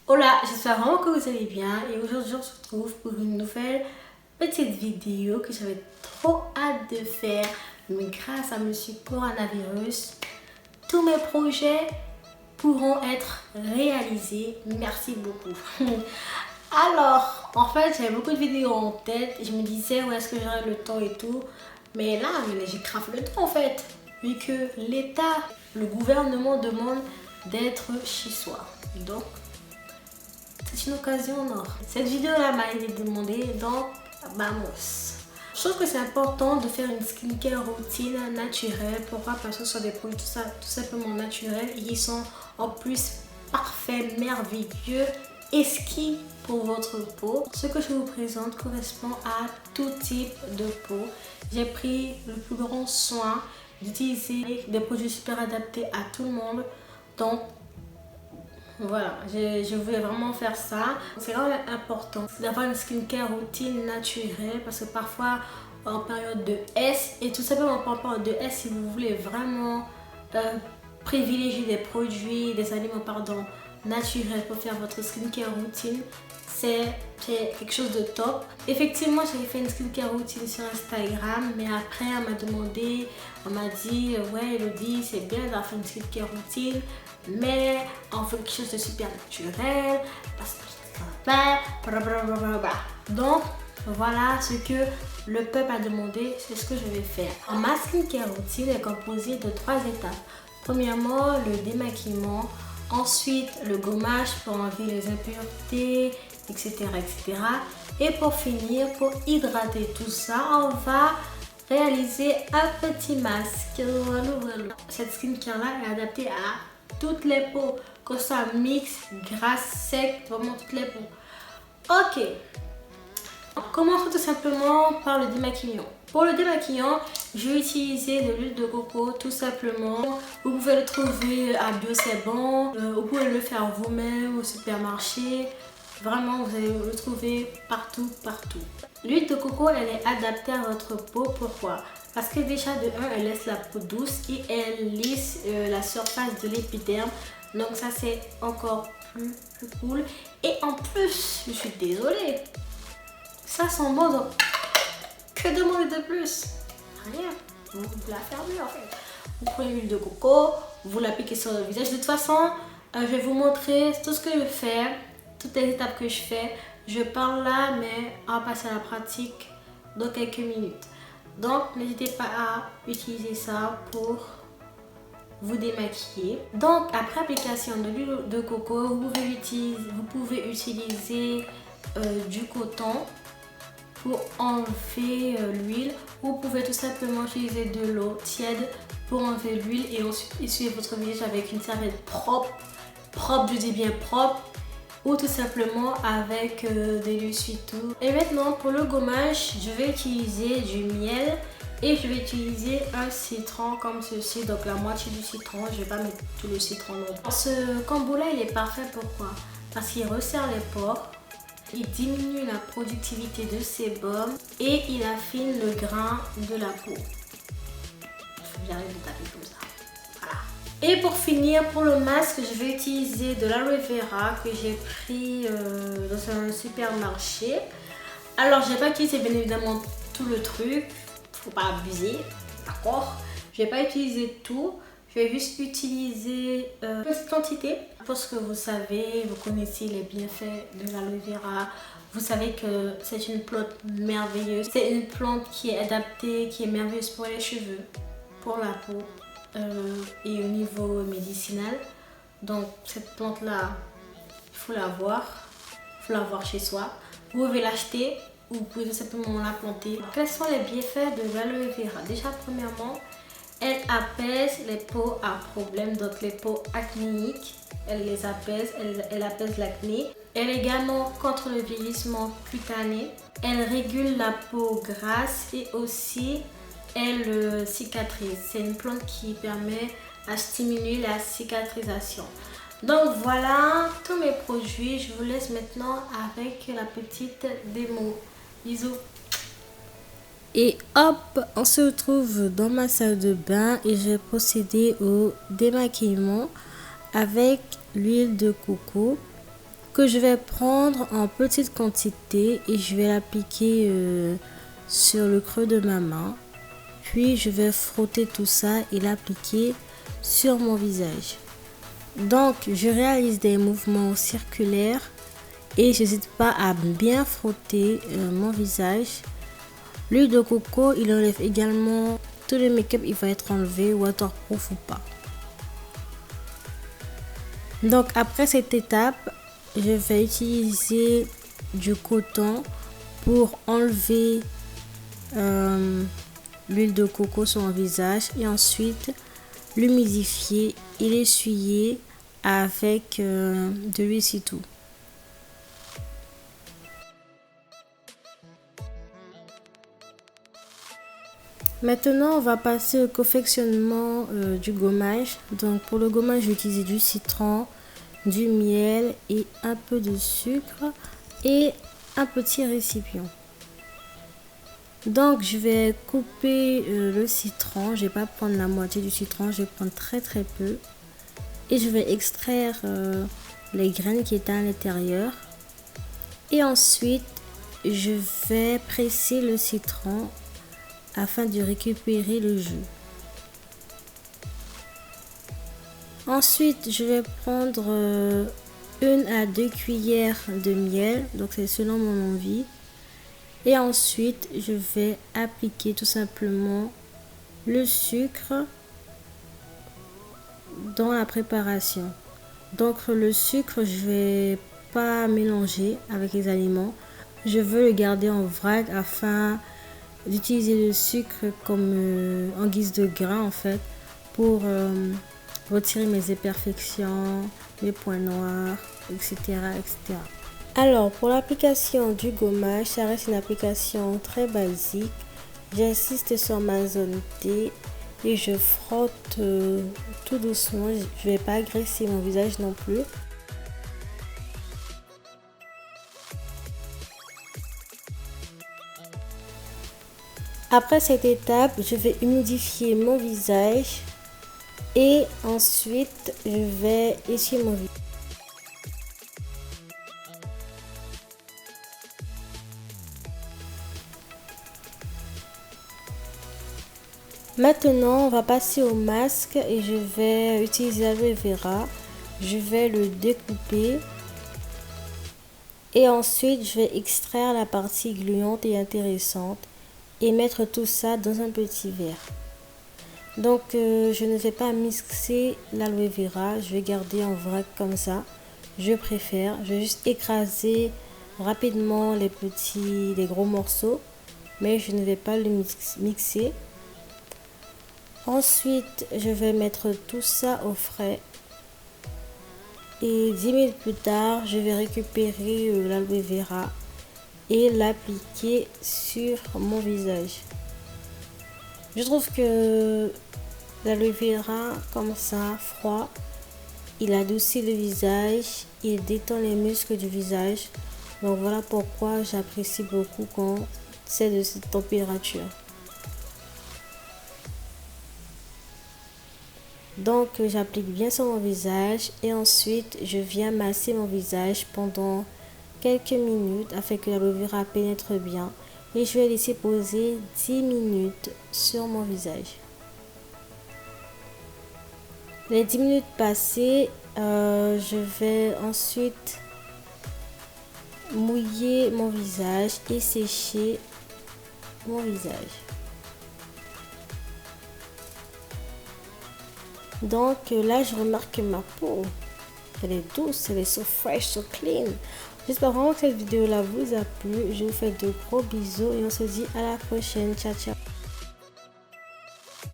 Hola, j'espère vraiment que vous allez bien et aujourd'hui on se retrouve pour une nouvelle petite vidéo que j'avais trop hâte de faire, mais grâce à Monsieur Coronavirus, tous mes projets pourront être réalisés. Merci beaucoup. Alors, en fait, j'avais beaucoup de vidéos en tête et je me disais où est-ce que j'aurais le temps et tout, mais là, j'ai grave le temps en fait, vu que l'État, le gouvernement demande d'être chez soi. Donc, c'est une occasion en or. Cette vidéo-là m'a été demandée, donc vamos. Je trouve que c'est important de faire une skincare routine naturelle. Pourquoi? Parce que ce sont des produits tout simplement naturels et ils sont en plus parfaits, merveilleux, exquis pour votre peau. Ce que je vous présente correspond à tout type de peau. J'ai pris le plus grand soin d'utiliser des produits super adaptés à tout le monde. Donc, voilà, je voulais vraiment faire ça. C'est vraiment important d'avoir une skincare routine naturelle parce que parfois en période de S et tout simplement en période de S, si vous voulez vraiment privilégier des produits, des aliments naturels pour faire votre skincare routine, c'est quelque chose de top. Effectivement, j'avais fait une skincare routine sur Instagram, mais après on m'a demandé, on m'a dit ouais Elodie, c'est bien d'avoir fait une skincare routine, mais on fait quelque chose de super naturel parce que donc voilà ce que le peuple a demandé, c'est ce que je vais faire. Ma skincare routine est composée de 3 étapes. Premièrement, le démaquillement, ensuite le gommage pour enlever les impuretés, etc., etc. Et pour finir, pour hydrater tout ça, on va réaliser un petit masque. Cette skincare là est adaptée à toutes les peaux, que ce soit mix, grasse, sec, vraiment toutes les peaux. Ok, commençons tout simplement par le démaquillant. Pour le démaquillant, je vais utiliser de l'huile de coco tout simplement. Vous pouvez le trouver à Bio c'est bon, vous pouvez le faire vous-même au supermarché. Vraiment, vous allez le trouver partout. L'huile de coco, elle est adaptée à votre peau. Pourquoi? Parce que déjà de 1, elle laisse la peau douce et elle lisse la surface de l'épiderme. Donc ça, c'est encore plus cool. Et en plus, je suis désolée, ça sent bon, donc que demander de plus? Rien. Vous la fermez en fait. Vous prenez l'huile de coco, vous l'appliquez sur le visage. De toute façon, je vais vous montrer tout ce que je fais, toutes les étapes que je fais. Je parle là, mais on va passer à la pratique dans quelques minutes. Donc, n'hésitez pas à utiliser ça pour vous démaquiller. Donc, après application de l'huile de coco, vous pouvez utiliser du coton pour enlever l'huile. Vous pouvez tout simplement utiliser de l'eau tiède pour enlever l'huile et ensuite essuyer votre visage avec une serviette propre, je dis bien propre, ou tout simplement avec de l'essuie-tout. Et maintenant pour le gommage, je vais utiliser du miel et je vais utiliser un citron comme ceci, donc la moitié du citron. Je vais pas mettre tout le citron non plus. Ce combo là, il est parfait. Pourquoi? Parce qu'il resserre les pores, il diminue la productivité de sébum et il affine le grain de la peau. J'arrête de taper comme ça. Voilà. Et pour finir, pour le masque, je vais utiliser de l'aloe vera que j'ai pris dans un supermarché. Alors, je n'ai pas utilisé bien évidemment tout le truc. Faut pas abuser, d'accord? Je vais pas utiliser tout. Je vais juste utiliser une petite quantité parce que vous savez, vous connaissez les bienfaits de l'aloe vera. Vous savez que c'est une plante merveilleuse. C'est une plante qui est adaptée, qui est merveilleuse pour les cheveux, pour la peau et au niveau médicinal. Donc cette plante-là, il faut l'avoir. Il faut l'avoir chez soi. Vous pouvez l'acheter ou vous pouvez tout simplement la planter. Quels sont les bienfaits de l'aloe vera? Déjà, premièrement, elle apaise les peaux à problème, donc les peaux acnéiques, elle les apaise, elle apaise l'acné. Elle est également contre le vieillissement cutané. Elle régule la peau grasse et aussi elle cicatrise. C'est une plante qui permet à stimuler la cicatrisation. Donc voilà tous mes produits. Je vous laisse maintenant avec la petite démo. Bisous. Et hop, on se retrouve dans ma salle de bain et j'ai procédé au démaquillement. avec l'huile de coco que je vais prendre en petite quantité et je vais l'appliquer sur le creux de ma main. Puis je vais frotter tout ça et l'appliquer sur mon visage. Donc je réalise des mouvements circulaires et je n'hésite pas à bien frotter mon visage. L'huile de coco, il enlève également tout le make-up, il va être enlevé, waterproof ou pas. Donc après cette étape, je vais utiliser du coton pour enlever l'huile de coco sur mon visage et ensuite l'humidifier et l'essuyer avec de l'huile citron. Maintenant, on va passer au confectionnement du gommage. Donc pour le gommage, j'ai utilisé du citron, du miel et un peu de sucre et un petit récipient. Donc je vais couper le citron, je vais pas prendre la moitié du citron, je vais prendre très peu et je vais extraire les graines qui étaient à l'intérieur et ensuite je vais presser le citron afin de récupérer le jus. Ensuite je vais prendre 1 à 2 cuillères de miel, donc c'est selon mon envie. Et ensuite, je vais appliquer tout simplement le sucre dans la préparation. Donc le sucre, je vais pas mélanger avec les aliments. Je veux le garder en vrac afin d'utiliser le sucre comme en guise de grain en fait pour retirer mes imperfections, mes points noirs, etc. etc. Alors pour l'application du gommage, ça reste une application très basique. J'insiste sur ma zone T et je frotte tout doucement. Je ne vais pas agresser mon visage non plus. Après cette étape, je vais humidifier mon visage et ensuite je vais essuyer mon visage. Maintenant, on va passer au masque et je vais utiliser l'aloe vera. Je vais le découper et ensuite je vais extraire la partie gluante et intéressante et mettre tout ça dans un petit verre. Donc je ne vais pas mixer l'aloe vera, je vais garder en vrac comme ça. Je préfère, je vais juste écraser rapidement les gros morceaux, mais je ne vais pas le mixer. Ensuite, je vais mettre tout ça au frais et 10 minutes plus tard, je vais récupérer l'aloe vera et l'appliquer sur mon visage. Je trouve que l'aloe vera comme ça, froid, il adoucit le visage, il détend les muscles du visage. Donc voilà pourquoi j'apprécie beaucoup quand c'est de cette température. Donc j'applique bien sur mon visage et ensuite je viens masser mon visage pendant quelques minutes afin que l'aloe vera pénètre bien et je vais laisser poser 10 minutes sur mon visage. Les 10 minutes passées, je vais ensuite mouiller mon visage et sécher mon visage. Donc là, je remarque que ma peau, elle est douce, elle est so fresh, so clean. J'espère vraiment que cette vidéo là vous a plu. Je vous fais de gros bisous et on se dit à la prochaine. Ciao, ciao.